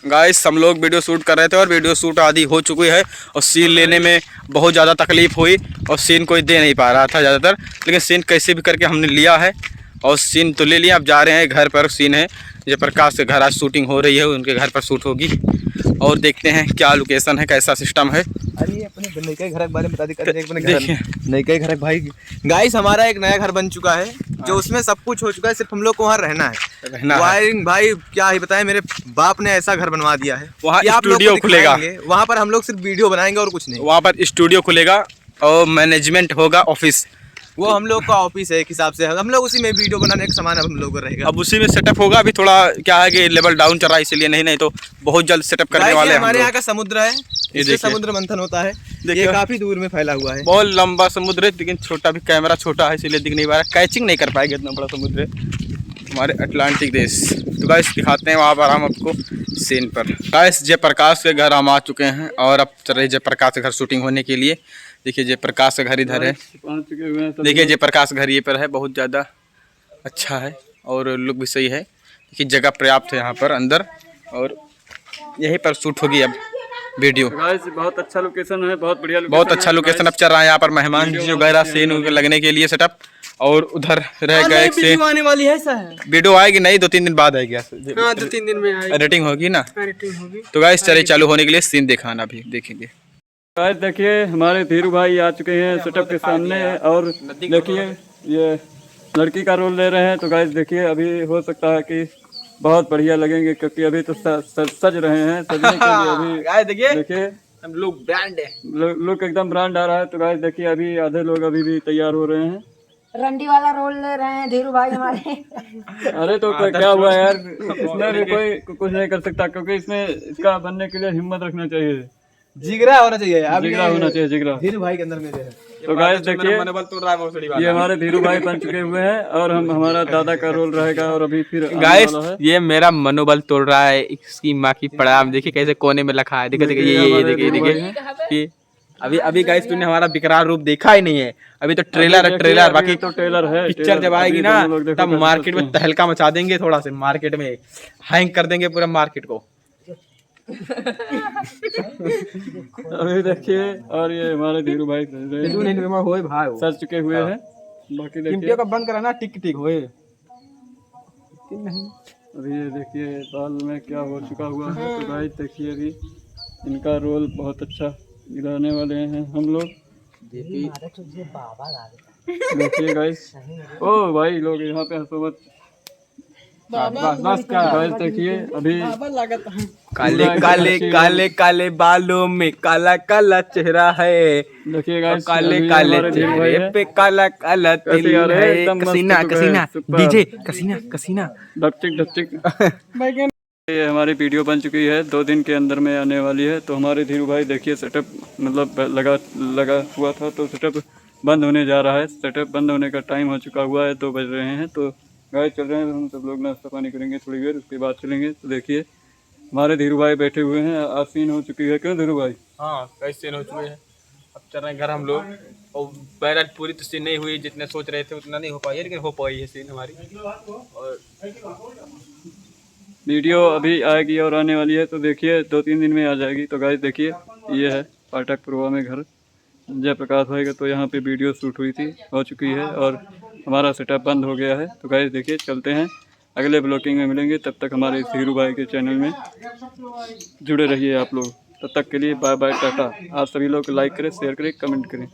Guys हम लोग video shoot कर रहे थे और वीडियो शूट आदि हो चुकी है और सीन लेने में बहुत ज़्यादा तकलीफ़ हुई और सीन कोई दे नहीं पा रहा था ज़्यादातर, लेकिन सीन कैसे भी करके हमने लिया है और सीन तो ले लिया। अब जा रहे हैं घर पर, सीन है जयप्रकाश के घर आज शूटिंग हो रही है, उनके घर पर शूट होगी और देखते हैं क्या लोकेशन है, कैसा सिस्टम है। अरे ये अपने नए के घर के बारे में बता दी। देखिए नए के घर भाई गाइस, हमारा एक नया घर बन चुका है जो उसमें सब कुछ हो चुका है, सिर्फ हम लोग को वहाँ रहना है। वायरिंग भाई क्या ही बताएं, मेरे बाप ने ऐसा घर बनवा दिया है। वहाँ स्टूडियो खुलेगा, वहाँ पर हम लोग सिर्फ वीडियो बनाएंगे और कुछ नहीं। वहाँ पर स्टूडियो खुलेगा और मैनेजमेंट होगा, ऑफिस वो हम लोग का ऑफिस है। एक हिसाब से हम लोग उसी में वीडियो बनाने का सामान हम लोग को रहेगा। अब उसी में सेटअप होगा। अभी थोड़ा क्या है कि लेवल डाउन चल रहा है, इसलिए नहीं तो बहुत जल्द सेटअप करने वाले हैं। हमारे यहाँ का समुद्र है, इससे समुद्र मंथन होता है। ये काफी दूर में फैला हुआ है, बहुत लंबा समुद्र है, लेकिन छोटा भी, कैमरा छोटा है इसलिए दिख नहीं पा रहा, कैचिंग नहीं कर पाएंगे, इतना बड़ा समुद्र है हमारे अटलांटिक देश। तो गाइस दिखाते हैं वहाँ पर हम आपको सीन पर। गाइस जयप्रकाश के घर हम आ चुके हैं और अब चल रहे जयप्रकाश के घर शूटिंग होने के लिए। देखिए जयप्रकाश का घर इधर है, देखिए जयप्रकाश घर ये पर है, बहुत ज़्यादा अच्छा है और लुक भी सही है। देखिए जगह पर्याप्त है यहाँ पर अंदर और यहीं पर शूट होगी अब वीडियो। बहुत अच्छा लोकेशन है, बहुत बढ़िया, बहुत अच्छा लोकेशन अब चल रहा है। यहाँ पर मेहमान जी वगैरह सीन लगने के लिए सेटअप, और उधर रह गए से आने वाली है सर। वीडियो आएगी नहीं, 2-3 दिन बाद आएगी। हाँ 2-3 दिन में आएगी, एडिटिंग होगी ना, एडिटिंग होगी। तो गाइस चलिए चालू होने के लिए सीन दिखाना अभी देखेंगे। गाइस देखिए हमारे धीरू भाई आ चुके हैं सेटअप के सामने और देखिए ये लड़की का रोल ले रहे हैं। तो गाइस देखिए अभी हो सकता है कि बहुत बढ़िया लगेंगे, क्योंकि अभी तो सज रहे हैं। सजने के लिए अभी देखिए हम लोग ब्रांड है, लुक एकदम ब्रांड आ रहा है। तो गाइस देखिए अभी आधे लोग अभी भी तैयार हो रहे हैं। रंडी वाला रोल ले रहे हैं धीरू भाई हमारे। अरे तो क्या हुआ यार, इसमें भी कोई कुछ नहीं कर सकता, क्योंकि इसमें इसका बनने के लिए हिम्मत रखना चाहिए, जिगरा होना चाहिए, जिगरा होना चाहिए, जिगरा धीरू भाई के अंदर में है। तो गाइस देखिए ये हमारे धीरू भाई बन चुके हुए हैं और हमारा दादा का रोल रहेगा। और अभी फिर गाइस ये मेरा मनोबल तोड़ रहा है, इसकी माँ की प्रणाम। देखिए कैसे कोने में लिखा है, देखिए ये अभी गाइस तूने हमारा विकराल रूप देखा ही नहीं है। अभी तो ट्रेलर है, बाकी तो ट्रेलर है। पिक्चर जब आएगी ना तब मार्केट में तहलका मचा देंगे, थोड़ा से मार्केट में हैंग कर देंगे पूरा मार्केट को। अभी देखिए और ये हमारे धीरू भाई सर चुके हुए हैं। बाकी देखिए बंद कराना टिक होए। अभी ये देखिए बाल में क्या हो चुका हुआ है। तो गाइस देखिए अभी इनका रोल बहुत अच्छा निभाने वाले हैं हम लोग। देखिए गाइस, ओ भाई लोग यहाँ पे हंसो मत। गाइस देखिए अभी काले काले काले काले बालों में काला काला चेहरा है। देखिए गाइस काले काले चेहरे पे काला काला तिल है। कसीना कसीना डीजे कसीना कसीना डपचिक ये हमारी वीडियो बन चुकी है, 2 दिन के अंदर में आने वाली है। तो हमारे धीरू भाई देखिए सेटअप मतलब लगा हुआ था, तो सेटअप बंद होने जा रहा है। सेटअप बंद होने का टाइम हो चुका हुआ है, 2 बज रहे हैं। तो गाइस चल रहे हैं, हम सब लोग नाश्ता पानी करेंगे थोड़ी देर, उसके बाद चलेंगे। तो देखिए हमारे धीरू भाई बैठे हुए हैं, आसीन हो चुकी है। क्यों धीरू भाई? हाँ कई सीन हो चुके हैं, अब चल रहे हैं घर हम लोग। और बैराज पूरी तो सीन नहीं हुई, जितने सोच रहे थे उतना नहीं हो पाई है, लेकिन हो पाई है सीन हमारी। और वीडियो अभी आएगी और आने वाली है, तो देखिए 2-3 दिन में आ जाएगी। तो गाइस देखिए ये है पाठकपुरवा में घर जयप्रकाश भाई का। तो यहाँ पे वीडियो शूट हुई थी, हो चुकी है और हमारा सेटअप बंद हो गया है। तो गाइस देखिए चलते हैं, अगले ब्लॉगिंग में मिलेंगे। तब तक हमारे इस धीरू भाई के चैनल में जुड़े रहिए आप लोग। तब तक के लिए बाय बाय, टाटा। आप सभी लोग लाइक करें, शेयर करें, कमेंट करें।